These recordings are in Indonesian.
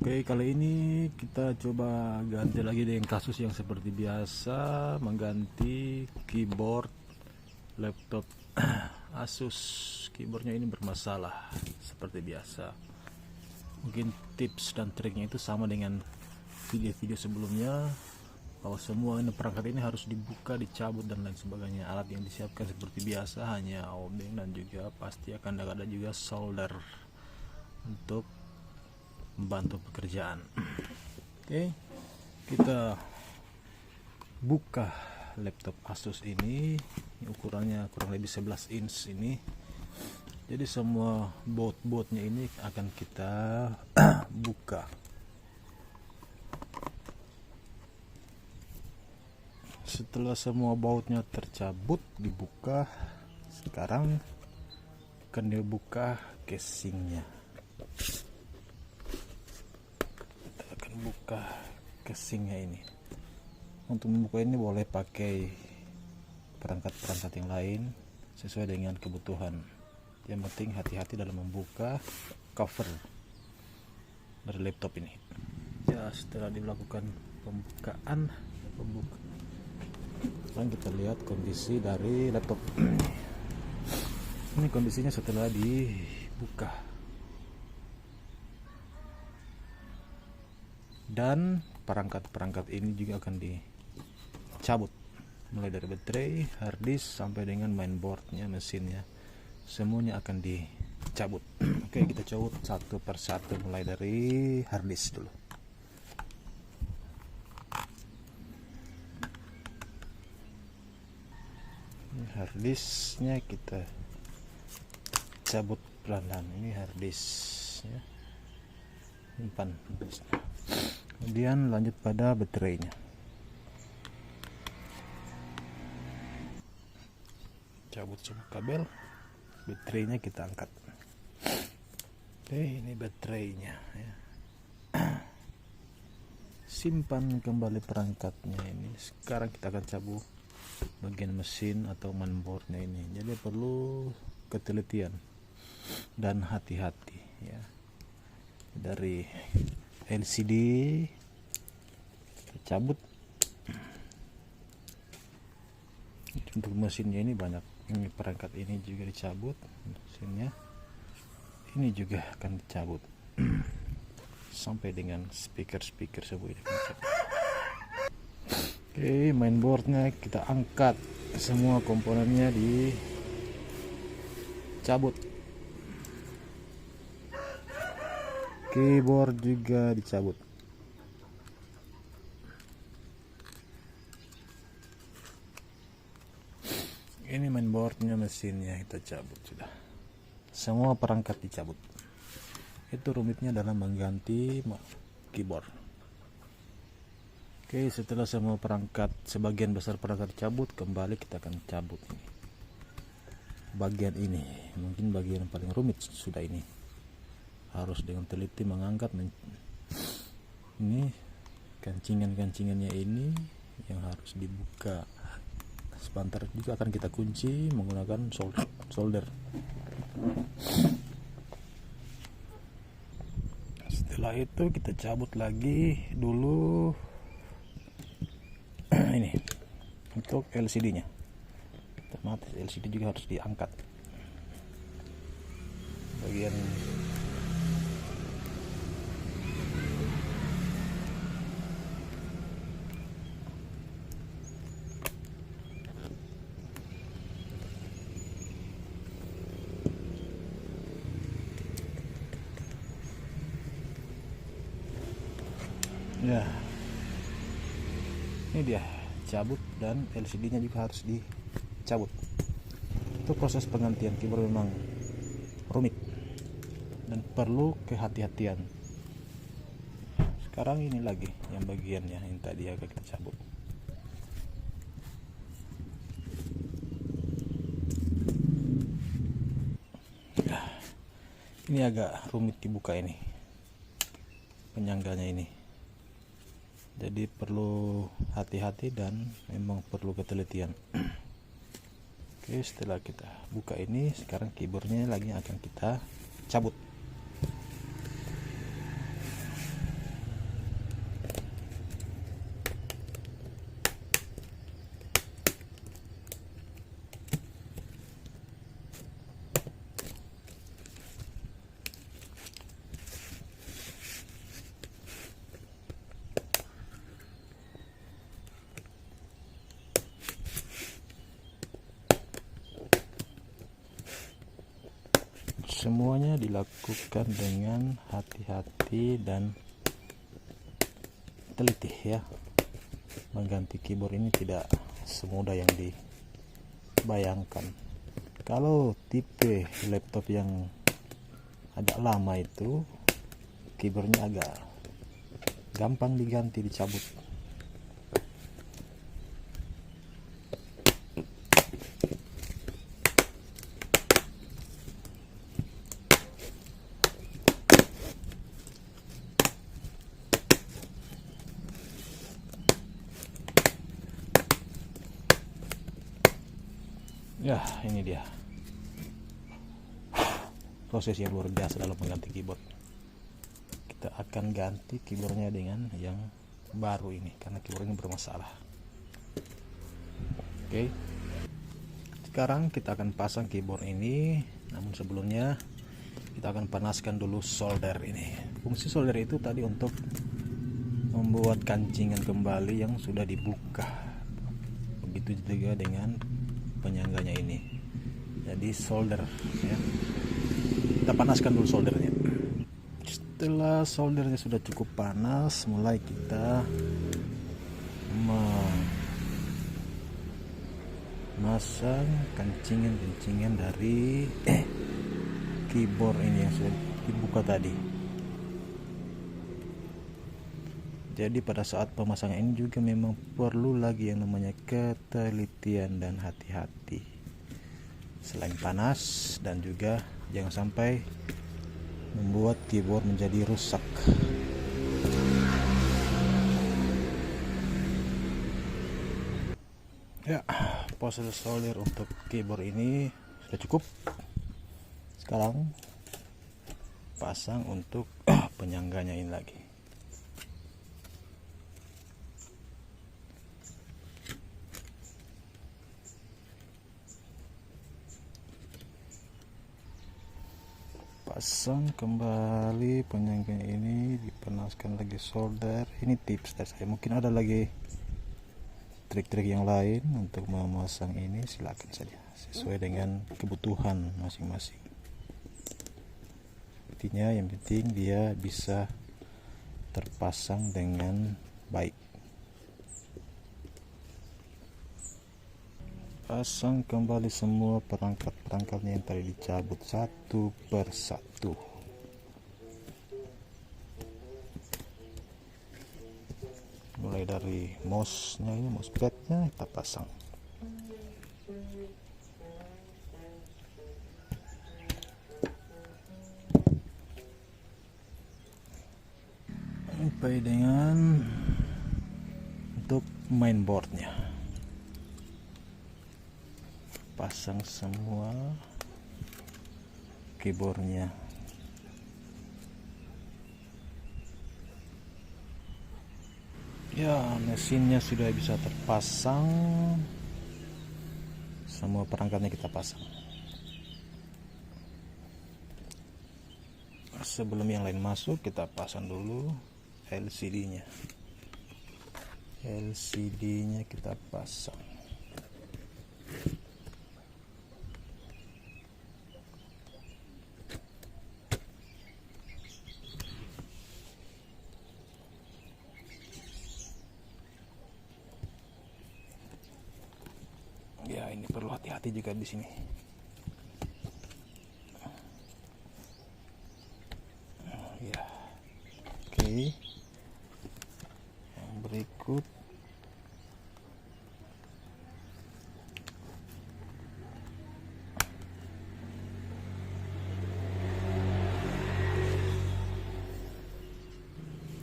Oke, kali ini kita coba ganti lagi dengan kasus yang seperti biasa, mengganti keyboard laptop Asus. Keyboardnya ini bermasalah seperti biasa. Mungkin tips dan triknya itu sama dengan video-video sebelumnya, bahwa semua ini perangkat ini harus dibuka, dicabut dan lain sebagainya. Alat yang disiapkan seperti biasa hanya obeng dan juga pasti akan ada juga solder untuk membantu pekerjaan. Oke, kita buka laptop Asus ini ukurannya kurang lebih 11 inch ini. Jadi semua baut-bautnya ini akan kita buka. Setelah semua bautnya tercabut, dibuka, sekarang akan dibuka casingnya. Buka casingnya ini. Untuk membuka ini boleh pakai perangkat-perangkat yang lain sesuai dengan kebutuhan. Yang penting hati-hati dalam membuka cover dari laptop ini. Ya, setelah dilakukan pembukaan, sekarang kita lihat kondisi dari laptop. Ini kondisinya setelah dibuka. Dan perangkat-perangkat ini juga akan dicabut, mulai dari baterai, hard disk sampai dengan mainboardnya, mesinnya, semuanya akan dicabut. Oke, kita cabut satu persatu, mulai dari hard disk dulu. Hard disknya kita cabut pelan-pelan. Ini hard disk ya, simpan. Kemudian lanjut pada baterainya. Cabut semua kabel, baterainya kita angkat. Oke, ini baterainya ya. Simpan kembali perangkatnya ini. Sekarang kita akan cabut bagian mesin atau mainboardnya ini. Jadi perlu ketelitian dan hati-hati ya. Dari LCD cabut. Untuk mesinnya ini banyak, ini perangkat ini juga dicabut, mesinnya ini juga akan dicabut. Sampai dengan speaker semua ini. Oke, mainboardnya kita angkat, semua komponennya dicabut. Keyboard juga dicabut. Ini mainboardnya, mesinnya kita cabut sudah. Semua perangkat dicabut. Itu rumitnya dalam mengganti keyboard. Oke, setelah semua perangkat, sebagian besar perangkat dicabut, kembali kita akan cabut ini. Bagian ini, mungkin bagian yang paling rumit sudah ini. Harus dengan teliti mengangkat ini kancingan-kancingannya ini yang harus dibuka. Sebentar juga akan kita kunci menggunakan solder. Setelah itu kita cabut lagi dulu ini untuk LCD-nya. Otomatis LCD juga harus diangkat. Bagian ya, ini dia cabut, dan LCD-nya juga harus dicabut. Itu proses penggantian keyboard memang rumit dan perlu kehati-hatian. Sekarang ini lagi yang bagiannya yang tadi agak kita cabut. Ini agak rumit dibuka ini, penyangganya ini. Jadi perlu hati-hati dan memang perlu ketelitian. Oke, setelah kita buka ini, sekarang keyboardnya lagi akan kita cabut. semuanya dilakukan dengan hati-hati dan teliti ya. Mengganti keyboard ini tidak semudah yang dibayangkan. Kalau tipe laptop yang agak lama itu keyboardnya agak gampang diganti, dicabut. Ya, ini dia proses yang luar biasa dalam mengganti keyboard. Kita akan ganti keyboardnya dengan yang baru ini karena keyboard ini bermasalah. Oke, sekarang kita akan pasang keyboard ini, namun sebelumnya kita akan panaskan dulu solder ini. Fungsi solder itu tadi untuk membuat kancingan kembali yang sudah dibuka. Begitu juga dengan penyangganya ini. Jadi solder ya. Kita panaskan dulu soldernya. Setelah soldernya sudah cukup panas, mulai kita memasang kancingan-kancingan dari keyboard ini yang sudah dibuka tadi. Jadi pada saat pemasangan ini juga memang perlu lagi yang namanya ketelitian dan hati-hati. Selain panas, dan juga jangan sampai membuat keyboard menjadi rusak. Ya, proses solder untuk keyboard ini sudah cukup. Sekarang pasang untuk penyangganya ini lagi. Pasang kembali penyangga ini, dipanaskan lagi solder. Ini tips dari saya, mungkin ada lagi trik-trik yang lain untuk memasang ini, silakan saja sesuai dengan kebutuhan masing-masing. Intinya yang penting dia bisa terpasang dengan baik. Pasang kembali semua perangkat-perangkatnya yang tadi dicabut satu persatu. Mulai dari mouse-nya ini, mousepad-nya kita pasang. Sampai dengan untuk mainboard-nya. Pasang semua keyboardnya. Ya, mesinnya sudah bisa terpasang, semua perangkatnya kita pasang. Sebelum yang lain masuk, kita pasang dulu LCD-nya. LCD-nya kita pasang. Ya, ini perlu hati-hati juga di sini. Ya, oke. Yang berikut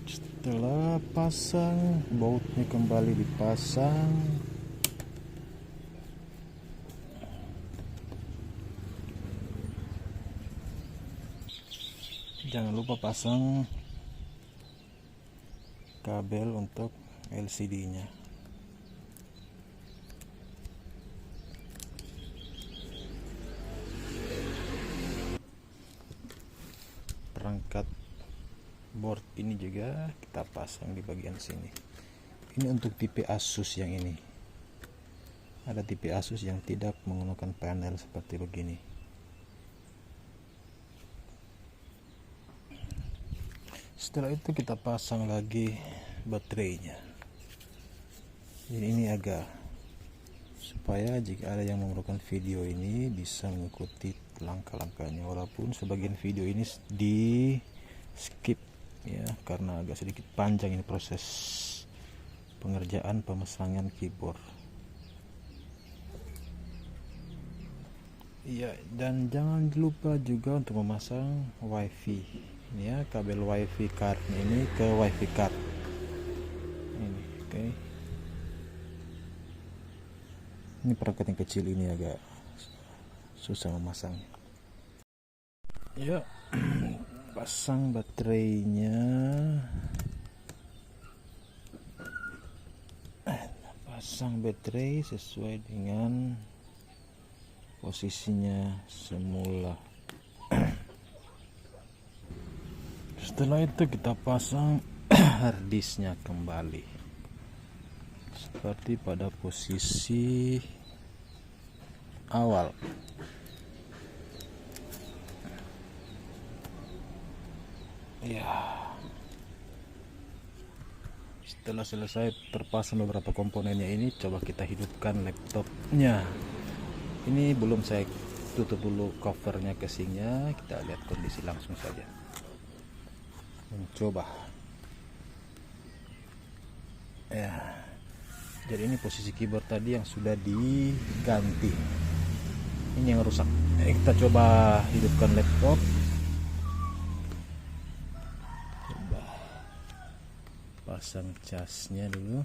setelah pasang, bautnya kembali dipasang. Jangan lupa pasang kabel untuk LCD-nya. Perangkat board ini juga kita pasang di bagian sini. Ini untuk tipe Asus yang ini. Ada tipe Asus yang tidak menggunakan panel seperti begini. Setelah itu kita pasang lagi baterainya. Jadi ini agak supaya jika ada yang memerlukan video ini bisa mengikuti langkah-langkahnya, walaupun sebagian video ini di skip ya karena agak sedikit panjang ini proses pengerjaan pemasangan keyboard. Iya, dan jangan lupa juga untuk memasang wifi ini ya, kabel wifi card ini ke wifi card ini. Oke. Ini perangkat yang kecil ini agak susah memasangnya. Ya, pasang baterainya. Pasang baterai sesuai dengan posisinya semula. Setelah itu kita pasang harddisknya kembali seperti pada posisi awal. Ya, setelah selesai terpasang beberapa komponennya ini, coba kita hidupkan laptopnya. Ini belum saya tutup dulu covernya, casingnya. Kita lihat kondisi langsung saja. Mencoba. Ya. Jadi ini posisi keyboard tadi yang sudah diganti. Ini yang rusak. Kita coba hidupkan laptop. Coba pasang casnya dulu.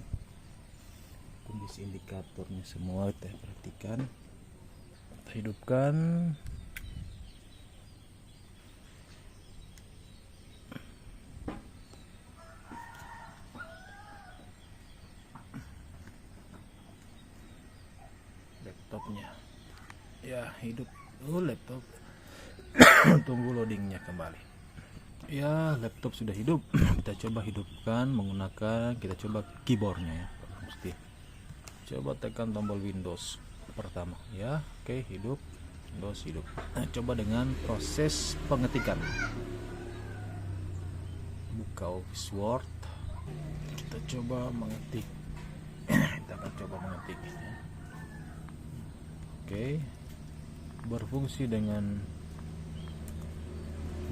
Kondisi indikatornya semua kita perhatikan. Hidupkan. Laptopnya ya hidup. Laptop tunggu loadingnya kembali. Ya, laptop sudah hidup. Kita coba hidupkan menggunakan, kita coba keyboardnya ya. Mesti coba tekan tombol Windows pertama ya. Oke, hidup. Windows hidup. Nah, coba dengan proses pengetikan. Buka Office Word. Kita coba mengetik. Kita akan coba mengetik ya. Oke. Berfungsi dengan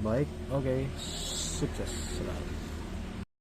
baik. Oke, sukses selalu.